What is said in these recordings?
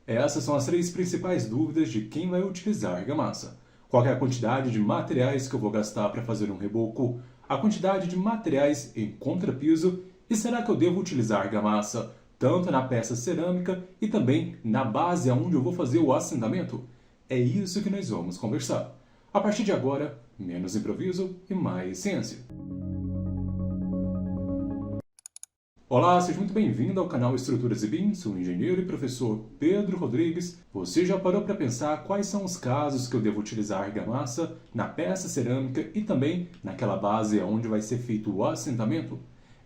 Essas são as três principais dúvidas de quem vai utilizar argamassa. Qual é a quantidade de materiais que eu vou gastar para fazer um reboco? A quantidade de materiais em contrapiso? E será que eu devo utilizar argamassa tanto na peça cerâmica e também na base onde eu vou fazer o assentamento? É isso que nós vamos conversar. A partir de agora, menos improviso e mais ciência. Olá, seja muito bem-vindo ao canal Estruturas e BIM, sou o engenheiro e professor Pedro Rodrigues. Você já parou para pensar quais são os casos que eu devo utilizar argamassa na peça cerâmica e também naquela base onde vai ser feito o assentamento?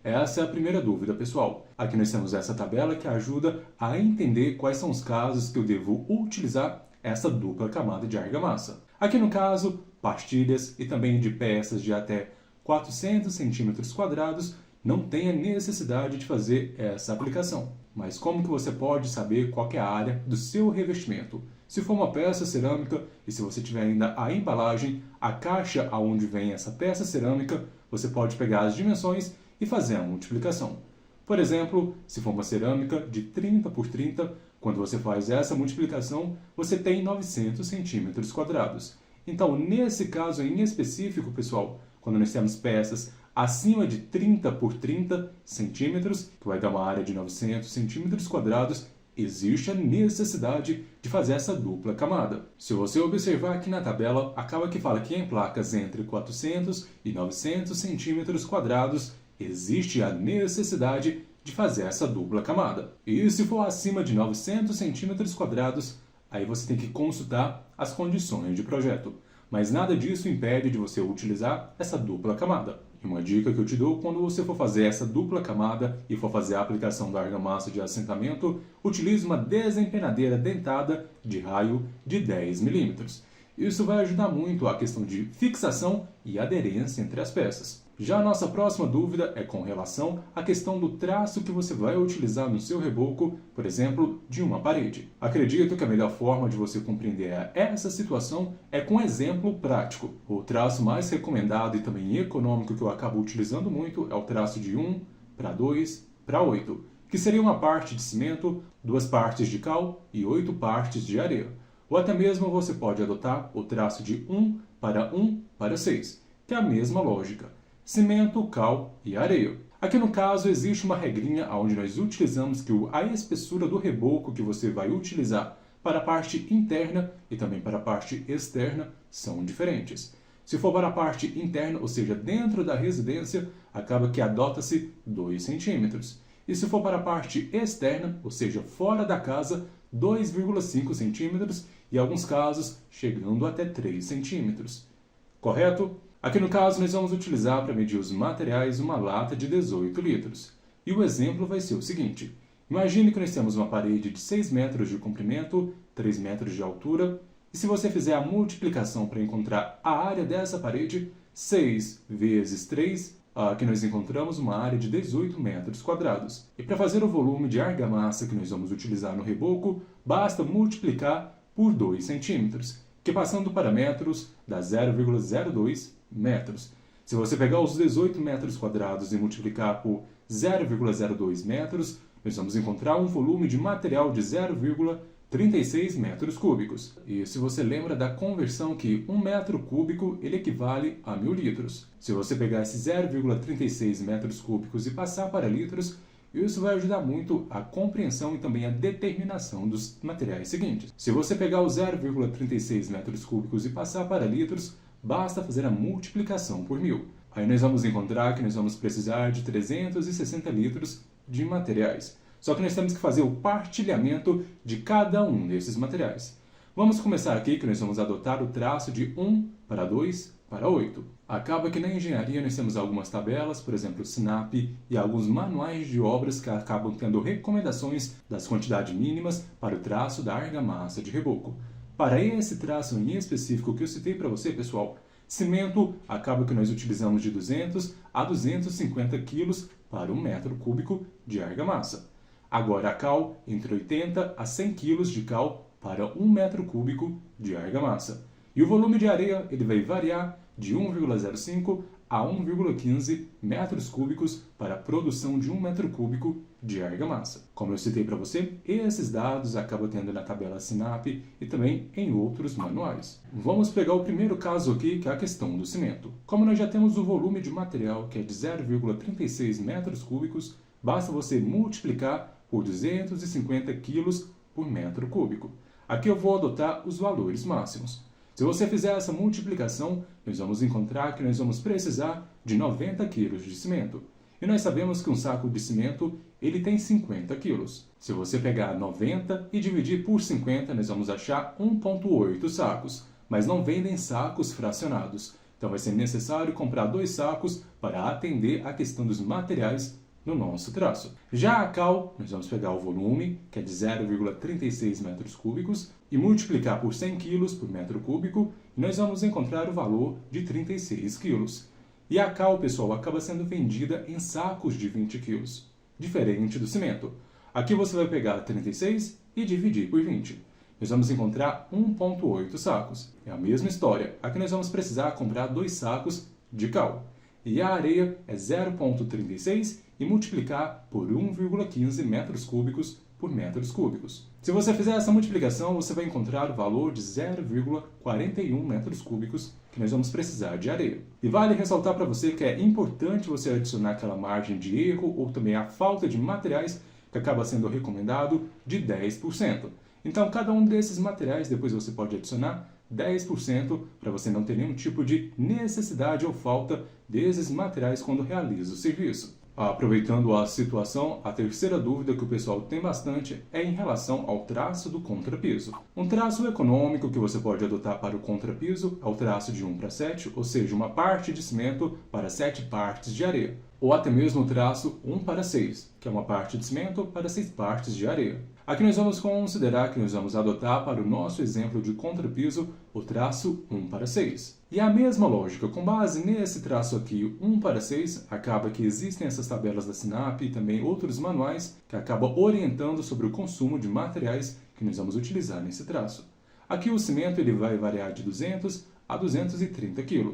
Essa é a primeira dúvida, pessoal. Aqui nós temos essa tabela que ajuda a entender quais são os casos que eu devo utilizar essa dupla camada de argamassa. Aqui no caso, pastilhas e também de peças de até 400 centímetros quadrados, não tem a necessidade de fazer essa aplicação. Mas como que você pode saber qual é a área do seu revestimento? Se for uma peça cerâmica e se você tiver ainda a embalagem, a caixa aonde vem essa peça cerâmica, você pode pegar as dimensões e fazer a multiplicação. Por exemplo, se for uma cerâmica de 30 por 30, quando você faz essa multiplicação, você tem 900 centímetros quadrados. Então, nesse caso em específico, pessoal, quando nós temos peças acima de 30 por 30 centímetros, que vai dar uma área de 900 centímetros quadrados, existe a necessidade de fazer essa dupla camada. Se você observar aqui na tabela, acaba que fala que em placas entre 400 e 900 centímetros quadrados, existe a necessidade de fazer essa dupla camada. E se for acima de 900 centímetros quadrados, aí você tem que consultar as condições de projeto. Mas nada disso impede de você utilizar essa dupla camada. E uma dica que eu te dou, quando você for fazer essa dupla camada e for fazer a aplicação da argamassa de assentamento, utilize uma desempenadeira dentada de raio de 10 milímetros. Isso vai ajudar muito a questão de fixação e aderência entre as peças. Já a nossa próxima dúvida é com relação à questão do traço que você vai utilizar no seu reboco, por exemplo, de uma parede. Acredito que a melhor forma de você compreender essa situação é com um exemplo prático. O traço mais recomendado e também econômico que eu acabo utilizando muito é o traço de 1 para 2 para 8, que seria uma parte de cimento, 2 partes de cal e 8 partes de areia. Ou até mesmo você pode adotar o traço de 1 para 6, que é a mesma lógica. Cimento, cal e areia. Aqui no caso existe uma regrinha onde nós utilizamos que a espessura do reboco que você vai utilizar para a parte interna e também para a parte externa são diferentes. Se for para a parte interna, ou seja, dentro da residência, acaba que adota-se 2 centímetros. E se for para a parte externa, ou seja, fora da casa, 2,5 centímetros e em alguns casos chegando até 3 centímetros. Correto? Aqui no caso, nós vamos utilizar para medir os materiais uma lata de 18 litros. E o exemplo vai ser o seguinte. Imagine que nós temos uma parede de 6 metros de comprimento, 3 metros de altura, e se você fizer a multiplicação para encontrar a área dessa parede, 6 vezes 3, aqui nós encontramos uma área de 18 metros quadrados. E para fazer o volume de argamassa que nós vamos utilizar no reboco, basta multiplicar por 2 centímetros, que passando para metros dá 0,02 metros. Se você pegar os 18 metros quadrados e multiplicar por 0,02 metros, nós vamos encontrar um volume de material de 0,36 metros cúbicos. E se você lembra da conversão que 1 metro cúbico ele equivale a 1000 litros. Se você pegar esses 0,36 metros cúbicos e passar para litros, isso vai ajudar muito a compreensão e também a determinação dos materiais seguintes. Se você pegar os 0,36 metros cúbicos e passar para litros, basta fazer a multiplicação por 1000. Aí nós vamos encontrar que nós vamos precisar de 360 litros de materiais. Só que nós temos que fazer o partilhamento de cada um desses materiais. Vamos começar aqui que nós vamos adotar o traço de 1 para 2 para 8. Acaba que na engenharia nós temos algumas tabelas, por exemplo, o SINAP e alguns manuais de obras que acabam tendo recomendações das quantidades mínimas para o traço da argamassa de reboco. Para esse traço em específico que eu citei para você, pessoal, cimento acaba que nós utilizamos de 200 a 250 kg para 1 metro cúbico de argamassa. Agora a cal, entre 80 a 100 kg de cal para 1 metro cúbico de argamassa. E o volume de areia ele vai variar de 1,05 a 1,15 metros cúbicos para a produção de 1 metro cúbico de argamassa. Como eu citei para você, esses dados acabam tendo na tabela SINAP e também em outros manuais. Vamos pegar o primeiro caso aqui, que é a questão do cimento. Como nós já temos o volume de material, que é de 0,36 metros cúbicos, basta você multiplicar por 250 kg por metro cúbico. Aqui eu vou adotar os valores máximos. Se você fizer essa multiplicação, nós vamos encontrar que nós vamos precisar de 90 kg de cimento. E nós sabemos que um saco de cimento ele tem 50 kg. Se você pegar 90 e dividir por 50, nós vamos achar 1,8 sacos. Mas não vendem sacos fracionados. Então vai ser necessário comprar 2 sacos para atender a questão dos materiais no nosso traço. Já a cal, nós vamos pegar o volume, que é de 0,36 metros cúbicos, e multiplicar por 100 kg por metro cúbico, e nós vamos encontrar o valor de 36 kg. E a cal, pessoal, acaba sendo vendida em sacos de 20 kg, diferente do cimento. Aqui você vai pegar 36 e dividir por 20. Nós vamos encontrar 1,8 sacos. É a mesma história. Aqui nós vamos precisar comprar 2 sacos de cal. E a areia é 0,36 e multiplicar por 1,15 metros cúbicos por metros cúbicos. Se você fizer essa multiplicação, você vai encontrar o valor de 0,41 metros cúbicos que nós vamos precisar de areia. E vale ressaltar para você que é importante você adicionar aquela margem de erro ou também a falta de materiais que acaba sendo recomendado de 10%. Então, cada um desses materiais, depois você pode adicionar 10% para você não ter nenhum tipo de necessidade ou falta desses materiais quando realiza o serviço. Aproveitando a situação, a terceira dúvida que o pessoal tem bastante é em relação ao traço do contrapiso. Um traço econômico que você pode adotar para o contrapiso é o traço de 1:7, ou seja, uma parte de cimento para 7 partes de areia. Ou até mesmo o traço 1:6, que é uma parte de cimento para 6 partes de areia. Aqui nós vamos considerar que nós vamos adotar para o nosso exemplo de contrapiso o traço 1:6. E a mesma lógica, com base nesse traço aqui 1:6, acaba que existem essas tabelas da SINAP e também outros manuais que acabam orientando sobre o consumo de materiais que nós vamos utilizar nesse traço. Aqui o cimento ele vai variar de 200 a 230 kg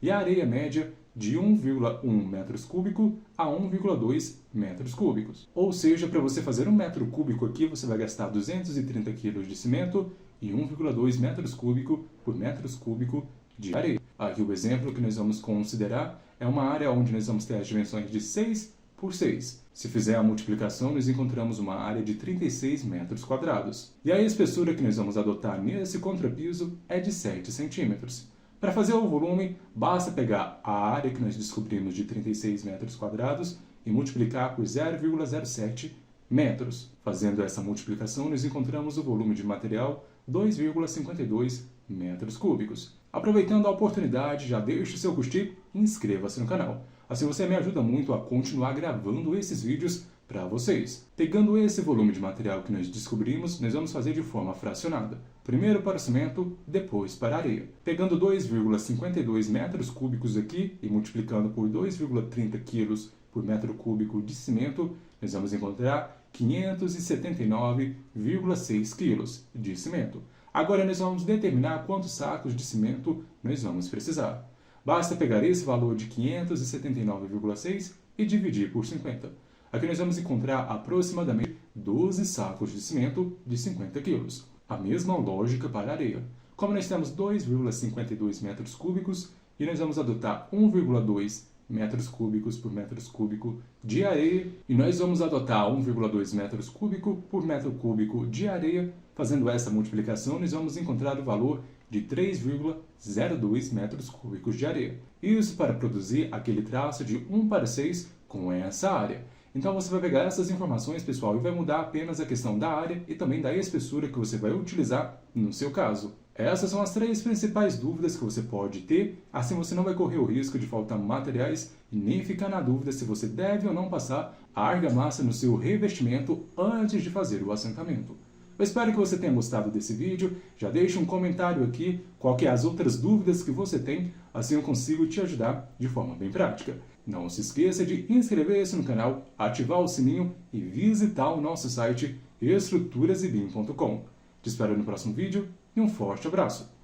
e a areia média de 1,1 metros cúbico a 1,2 metros cúbicos. Ou seja, para você fazer 1 metro cúbico aqui, você vai gastar 230 kg de cimento e 1,2 metros cúbicos por metros cúbico de areia. Aqui o exemplo que nós vamos considerar é uma área onde nós vamos ter as dimensões de 6 por 6. Se fizer a multiplicação, nós encontramos uma área de 36 metros quadrados. E a espessura que nós vamos adotar nesse contrapiso é de 7 centímetros. Para fazer o volume, basta pegar a área que nós descobrimos de 36 metros quadrados e multiplicar por 0,07 metros. Fazendo essa multiplicação, nós encontramos o volume de material 2,52 metros cúbicos. Aproveitando a oportunidade, já deixe o seu gostei e inscreva-se no canal. Assim você me ajuda muito a continuar gravando esses vídeos para vocês. Pegando esse volume de material que nós descobrimos, nós vamos fazer de forma fracionada. Primeiro para o cimento, depois para a areia. Pegando 2,52 metros cúbicos aqui e multiplicando por 2,30 kg por metro cúbico de cimento, nós vamos encontrar 579,6 kg de cimento. Agora nós vamos determinar quantos sacos de cimento nós vamos precisar. Basta pegar esse valor de 579,6 e dividir por 50. Aqui nós vamos encontrar aproximadamente 12 sacos de cimento de 50 kg. A mesma lógica para a areia. Como nós temos 2,52 metros cúbicos e nós vamos adotar 1,2 metros cúbicos por metros cúbico de areia e nós vamos adotar 1,2 metros cúbico por metro cúbico de areia. Fazendo essa multiplicação, nós vamos encontrar o valor de 3,02 metros cúbicos de areia. Isso para produzir aquele traço de 1:6 com essa área. Então você vai pegar essas informações, pessoal, e vai mudar apenas a questão da área e também da espessura que você vai utilizar no seu caso. Essas são as 3 principais dúvidas que você pode ter, assim você não vai correr o risco de faltar materiais e nem ficar na dúvida se você deve ou não passar a argamassa no seu revestimento antes de fazer o assentamento. Eu espero que você tenha gostado desse vídeo, já deixe um comentário aqui qual que é as outras dúvidas que você tem, assim eu consigo te ajudar de forma bem prática. Não se esqueça de inscrever-se no canal, ativar o sininho e visitar o nosso site estruturasebim.com. Te espero no próximo vídeo e um forte abraço!